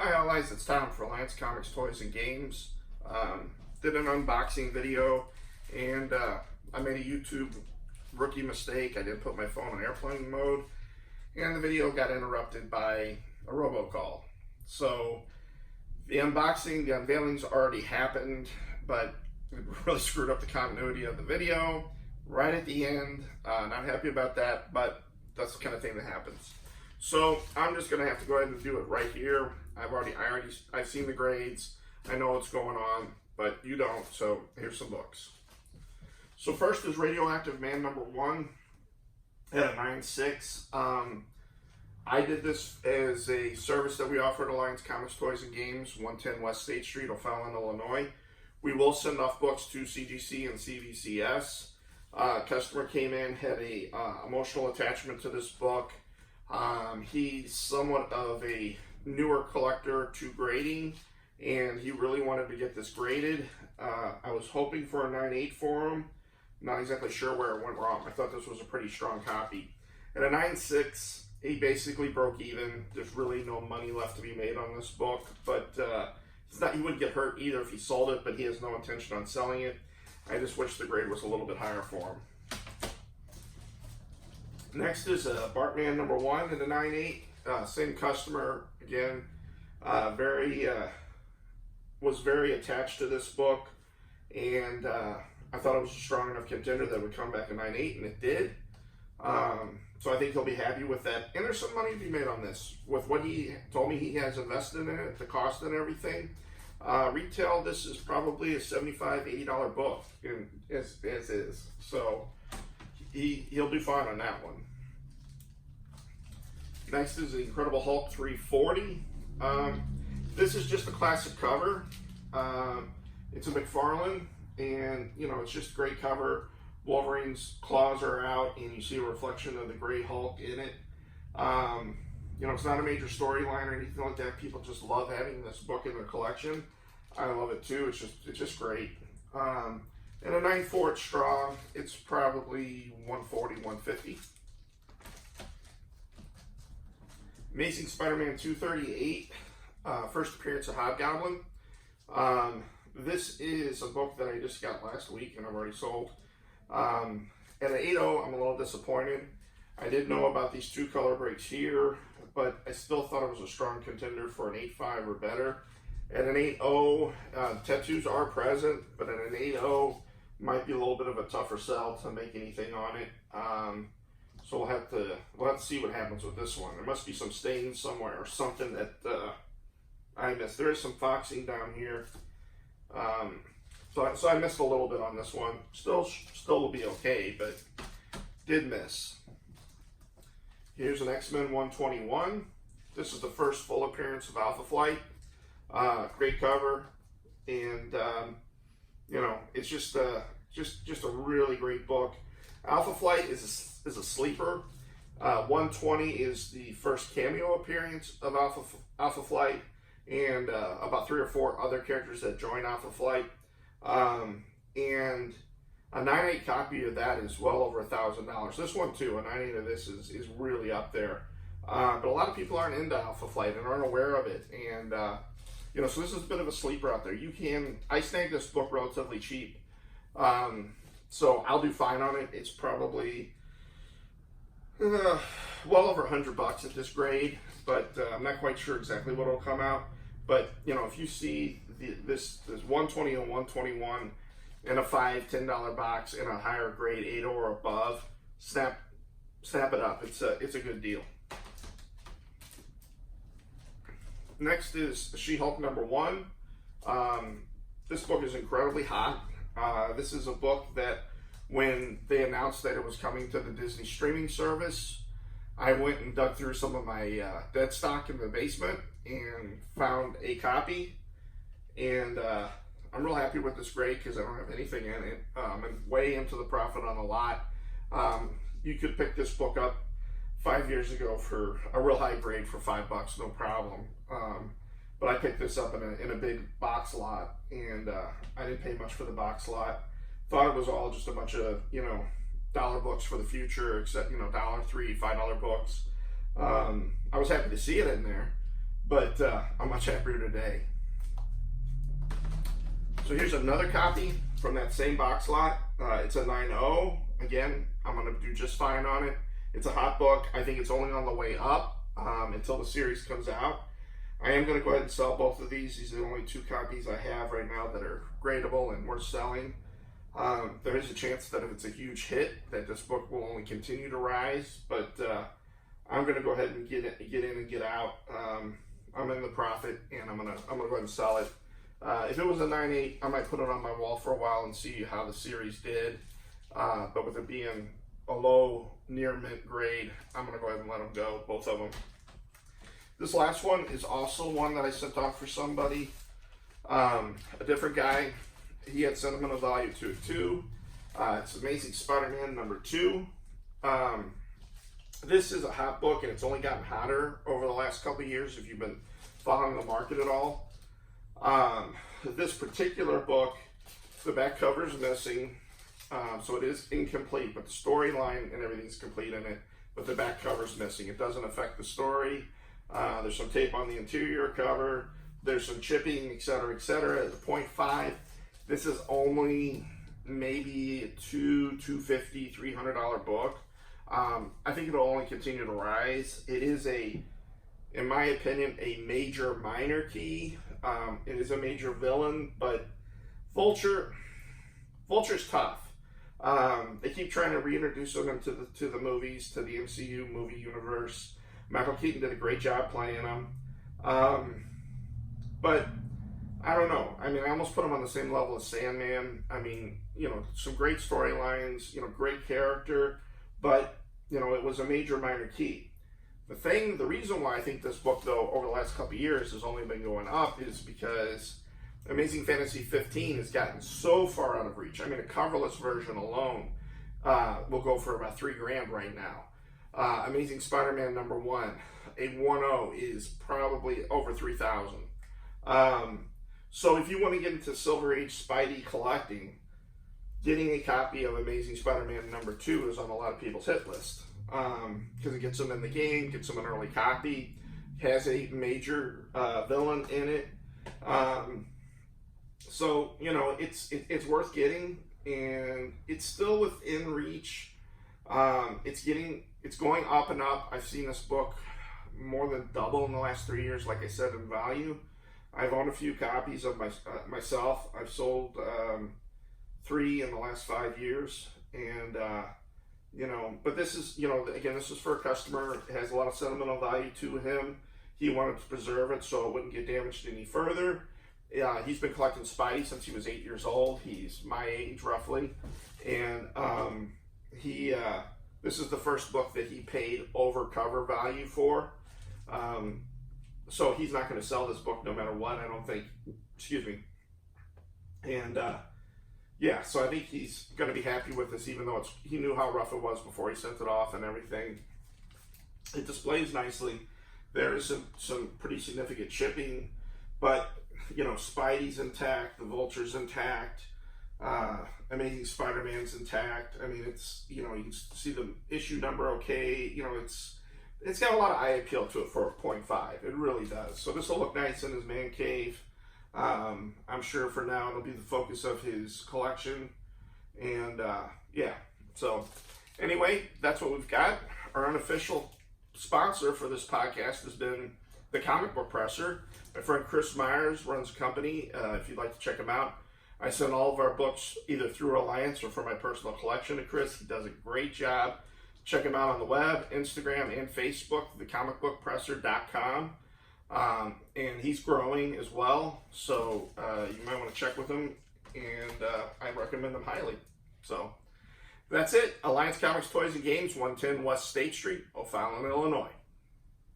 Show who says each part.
Speaker 1: Hi all guys, it's Tom for Alliance Comics, Toys, and Games. Did an unboxing video and I made a YouTube rookie mistake. I didn't put my phone on airplane mode and the video got interrupted by a robocall. So the unveiling's already happened, but it really screwed up the continuity of the video right at the end. Not happy about that, but that's the kind of thing that happens. So I'm just gonna have to go ahead and do it right here. I've seen the grades. I know what's going on, but you don't. So here's some books. So first is Radioactive Man #1 at a 9.6. I did this as a service that we offer at Alliance Comics, Toys, and Games, 110 West State Street, O'Fallon, Illinois. We will send off books to CGC and CVCS. Customer came in, had a emotional attachment to this book. He's somewhat of a newer collector to grading, and he really wanted to get this graded. I was hoping for a 9.8 for him. Not exactly sure where it went wrong. I thought this was a pretty strong copy. At a 9.6, he basically broke even. There's really no money left to be made on this book, but he wouldn't get hurt either if he sold it, but he has no intention on selling it. I just wish the grade was a little bit higher for him. Next is Bartman #1 at a 9.8. Same customer again. Was very attached to this book, and I thought it was a strong enough contender that would come back a 9.8, and it did. So I think he'll be happy with that. And there's some money to be made on this. With what he told me he has invested in it, the cost and everything. Retail, this is probably a $75, $80 book, as is. So he'll do fine on that one. Next is the Incredible Hulk 340. This is just a classic cover. It's a McFarlane, and it's just a great cover. Wolverine's claws are out, and you see a reflection of the gray Hulk in it. It's not a major storyline or anything like that. People just love having this book in their collection. I love it too. It's just great. And a 9.4, it's strong. It's probably 140, 150. Amazing Spider-Man 238, first appearance of Hobgoblin. This is a book that I just got last week and I've already sold. At an 8.0, I'm a little disappointed. I did know about these two color breaks here, but I still thought it was a strong contender for an 8.5 or better. At an 8.0, tattoos are present, but at an 8.0, might be a little bit of a tougher sell to make anything on it. So we'll have to see what happens with this one. There must be some stains somewhere or something that I missed. There is some foxing down here. So I missed a little bit on this one. Still will be okay, but did miss. Here's an X-Men 121. This is the first full appearance of Alpha Flight. Great cover, and it's just a really great book. Alpha Flight is a sleeper. 120 is the first cameo appearance of Alpha Flight, and about 3 or 4 other characters that join Alpha Flight. And a 9.8 copy of that is well over $1,000. This one too, a 9.8 of this is really up there. But a lot of people aren't into Alpha Flight and aren't aware of it, and so this is a bit of a sleeper out there. I snagged this book relatively cheap, so I'll do fine on it. It's probably well over $100 at this grade, but I'm not quite sure exactly what will come out. But if you see this 120 and 121 in a $5, $10 box in a higher grade 8 or above, snap it up. It's a good deal. Next is She-Hulk #1. This book is incredibly hot. This is a book that when they announced that it was coming to the Disney streaming service, I went and dug through some of my dead stock in the basement and found a copy. And I'm real happy with this grade because I don't have anything in it. I'm way into the profit on a lot. You could pick this book up 5 years ago for a real high grade for $5, no problem. But I picked this up in a big box lot, and I didn't pay much for the box lot. Thought it was all just a bunch of dollar books for the future, except $3, $5 books. I was happy to see it in there, but I'm much happier today. So here's another copy from that same box lot. It's a 9.0. Again, I'm going to do just fine on it. It's a hot book. I think it's only on the way up until the series comes out. I am going to go ahead and sell both of these. These are the only 2 copies I have right now that are gradable and worth selling. There is a chance that if it's a huge hit, that this book will only continue to rise. But I'm going to go ahead and get in and get out. I'm in the profit, and I'm gonna go ahead and sell it. If it was a 9.8, I might put it on my wall for a while and see how the series did. But with it being a low, near mint grade, I'm going to go ahead and let them go, both of them. This last one is also one that I sent off for somebody. A different guy. He had sentimental value to it too. It's Amazing Spider-Man #2. This is a hot book, and it's only gotten hotter over the last couple of years if you've been following the market at all. This particular book, the back cover is missing, so it is incomplete, but the storyline and everything's complete in it, but the back cover is missing. It doesn't affect the story. There's some tape on the interior cover. There's some chipping, etc., etc. At the 0.5, this is only maybe a $250, $300 book. I think it'll only continue to rise. It is in my opinion, a major minor key. It is a major villain, but Vulture's tough. They keep trying to reintroduce him to the movies, to the MCU movie universe. Michael Keaton did a great job playing him. But I don't know. I mean, I almost put him on the same level as Sandman. I mean, some great storylines, great character, but, it was a major minor key. The reason why I think this book, though, over the last couple of years has only been going up is because Amazing Fantasy 15 has gotten so far out of reach. I mean, a coverless version alone will go for about $3,000 right now. Amazing Spider-Man #1, a 1.0 is probably over $3,000. So if you want to get into Silver Age Spidey collecting, getting a copy of Amazing Spider-Man #2 is on a lot of people's hit list. Because it gets them in the game, gets them an early copy, has a major villain in it. So, it's worth getting, and it's still within reach. It's going up and up. I've seen this book more than double in the last 3 years, like I said, in value. I've owned a few copies of myself. I've sold 3 in the last 5 years, and but this is, again, this is for a customer. It has a lot of sentimental value to him. He wanted to preserve it so it wouldn't get damaged any further. He's been collecting Spidey since he was 8 years old. He's my age, roughly, and this is the first book that he paid over cover value for. So he's not going to sell this book no matter what, I don't think. Excuse me. And so I think he's going to be happy with this, even though he knew how rough it was before he sent it off and everything. It displays nicely. There is some pretty significant chipping, but Spidey's intact, the Vulture's intact, Amazing Spider-Man's intact. I mean, it's you can see the issue number okay. It's got a lot of eye appeal to it for a 0.5. It really does. So this will look nice in his man cave. I'm sure for now it'll be the focus of his collection. And so anyway, that's what we've got. Our unofficial sponsor for this podcast has been the Comic Book Presser. My friend Chris Myers runs a company. If you'd like to check him out, I send all of our books either through Alliance or from my personal collection to Chris. He does a great job. Check him out on the web, Instagram, and Facebook, thecomicbookpresser.com. And he's growing as well, so you might want to check with him, and I recommend him highly. So that's it. Alliance Comics, Toys, and Games, 110 West State Street, O'Fallon, Illinois.